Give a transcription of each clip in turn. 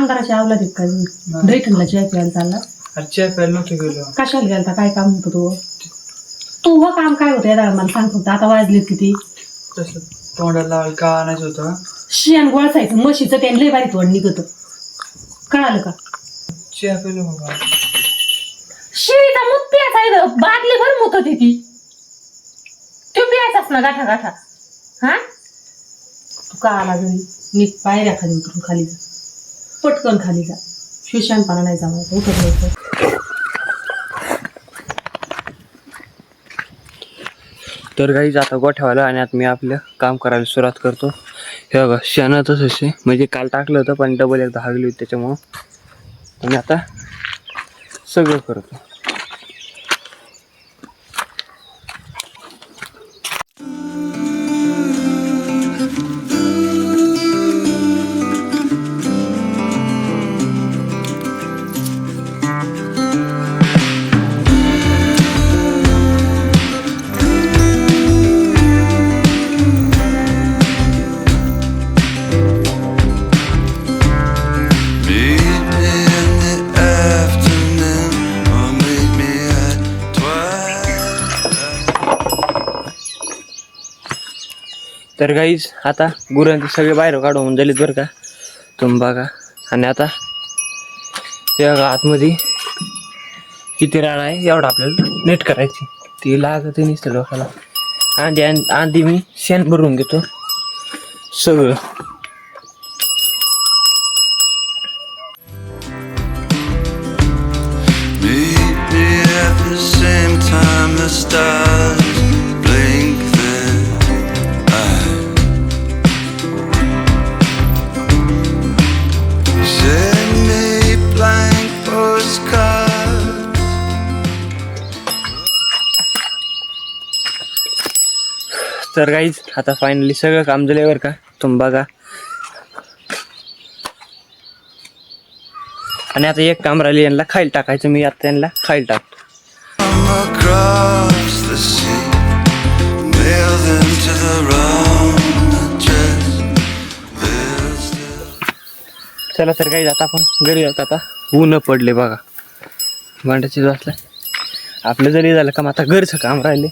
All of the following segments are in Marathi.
आमदाराची आवलाद आहेत का? ड्रेटनला चहा प्यायला चालला? चहा प्यायला नव्हतं गेलो. कशाला गेलता? काय काम होतं तो? तुझं काम काय होतं या मला सांग फक्त. आता वाजलेत किती? तसं तोंडाला का आणायचं होतं. शेण गोळसायचं म्हशीचं त्याने लय बारीक तोंड निघत. कळालं का? चहा प्यायलो बाबा. शिळीचा मूत प्यायचा बादली भर मूत होती ती. तू प्यायचाच ना गाठा गाठा. हा तू का आला घरी? नीट पायऱ्या खाली उतरून खाली जा. पटकन खाली जा. शिशानपणा नाही जमायचा. उठत नाही. तर गाईज आता गोठ्यावाला आणि आता मी आपलं काम करायला सुरुवात करतो. हे बघा शेणातच असे म्हणजे काल टाकलं होतं पण डबल एकदा हागली होती त्याच्यामुळं आणि आता सगळं करतो. तर गाईज आता गुरांचे सगळे बाहेर काढून झालेत बरं का तुम्ही बघा. आणि आता त्या आतमध्ये किती राळ आहे एवढं आपल्याला नीट करायची. ती लागत नसतं लोकाला. आधी मी शेण भरून घेतो सगळं. तर गाईज आता फायनली सगळं काम झालंय बरं का तुम्ही बघा. आणि आता एक काम राहिले यांना खायला टाकायचं. मी आता यांना खायला टाकतो. चला तर गाईज आता आपण घरी जातो. आता ऊन पडले बघा भांड्याची वाचलं आपलं. जरी झालं काम आता घरचं काम राहिले.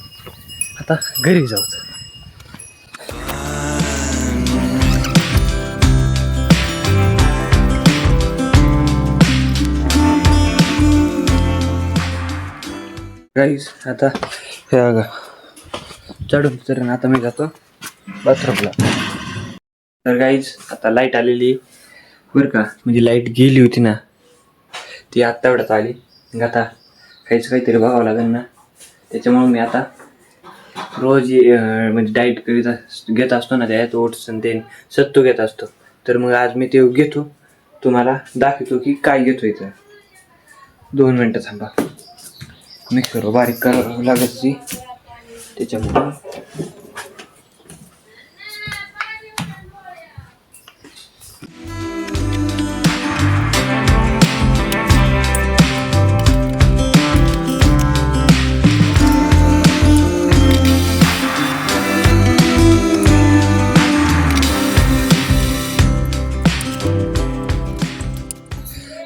आता घरी जाऊ. गाईज आता हे बघा चढून तर आता मी जातो बाथरूमला. तर गाईज आता लाईट आलेली बरं का. म्हणजे लाईट गेली होती ना ती आत्ता एवढ्यात आली. आता काहीतरी बघावं लागेल ना. त्याच्यामुळे मी आता रोज म्हणजे डाईट घेत असतो ना. त्यात ओट्स आणि ते सत्तू घेत असतो. तर मग आज मी ते घेतो. तुम्हाला दाखवतो की काय घेतो इथं. 2 मिनटं थांबा. मिक्सर बारीक करावं लागत ती त्याच्यामुळे.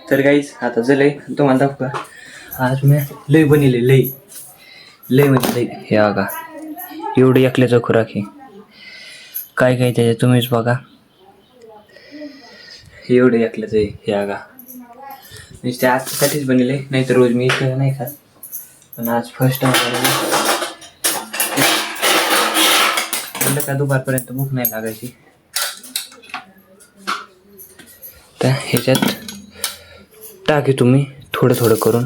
तर गाईज आता झालंय तुम्हाला दाखवा. आज मी लय बनले लय म्हणजे लय. हे बघा एवढं एकल्याचं खुराक आहे. काय काय त्याच्यात तुम्हीच बघा. एवढं एकल्याचं आहे हे बघा. म्हणजे ते आजसाठीच बनले. नाही तर रोज मी इकडे नाही खात. पण आज फर्स्ट टाइम म्हणलं का दुपारपर्यंत भूक नाही लागायची. तर ह्याच्यात टाकी तुम्ही थोडं थोडं करून.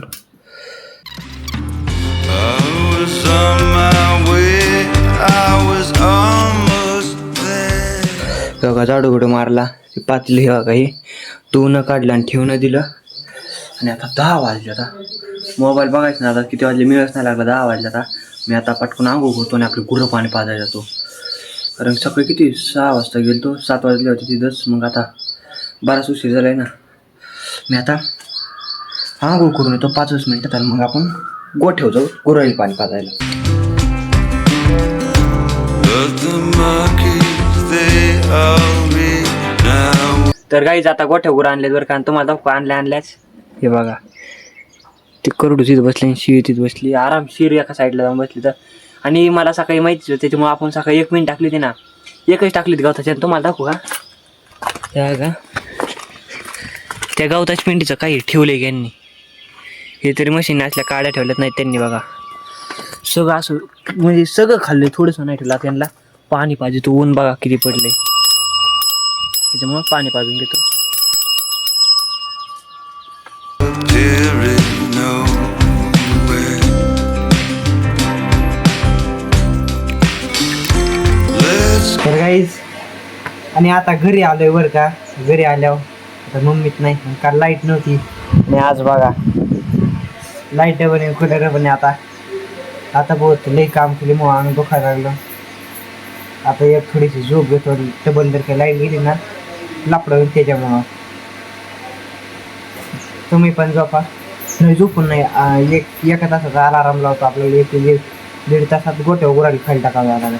बघा झाडू गुडू मारला. ती पातली बघा ही धुवून काढलं आणि ठेवून दिलं. आणि आता 10 वाजले. आता मोबाईल बघायचं ना. आता किती वाजले मिळच नाही लागला. 10 वाजले. आता मी आता पटकून आंघोळ करतो आणि आपले गुरं पाणी पाजायला जातो. कारण सकाळी किती 6 वाजता गेलो. 7 वाजले होते तिथंच. मग आता बराच उशीर झालाय ना. मी आता आंघोळ करून येतो 5 मिनिटात. आणि मग आपण गोठ्यावर जाऊ गुरांना पाणी पाजायला. तर गाईज आता गोठ्या गुरं आणल्यात बरं का, आणि तुम्हाला दाखवू आणल्याच हे बघा. ते करडू तिथं बसली आणि शिवी तिथं बसली आरामशीर एका साईडला जाऊन बसली. तर आणि मला सकाळी माहितीच होतं, त्याच्यामुळे आपण सकाळी 1 मिनिट टाकली होती ना, एकच टाकली होती गवताची. आणि तुम्हाला दाखवू का त्या गवताच्या पिंडीचं काही ठेवलंय यांनी. हे तरी मशीन असल्या काड्या ठेवल्यात नाहीत त्यांनी बघा. सगळं असं म्हणजे सगळं खाल्लंय, थोडंसं नाही ठेवलं. त्यांना पाणी पाहिजे, तो ऊन बघा किती पडलंय, त्याच्यामुळे पाणी पाजून घेतो. तर गाईज आणि आता घरी आलोय बरं का. घरी आल्यावर आता मम्मीच नाही, काल लाईट नव्हती. आणि आज बघा लाईट बने कुलर बने. आता बहुत लई काम केले, मग अंग दुखायला लागलं. आता एक थोडीशी झोप घेतो, डबल जर काही लाईट गेली ना लापड होईल त्याच्यामुळं. तुम्ही पण झोपा, नाही झोपून नाही एका तासाचा अलाराम लावतो आपल्याला. 1-1.5 तासात गोट्या गुराडी खाली टाकावं लागणार.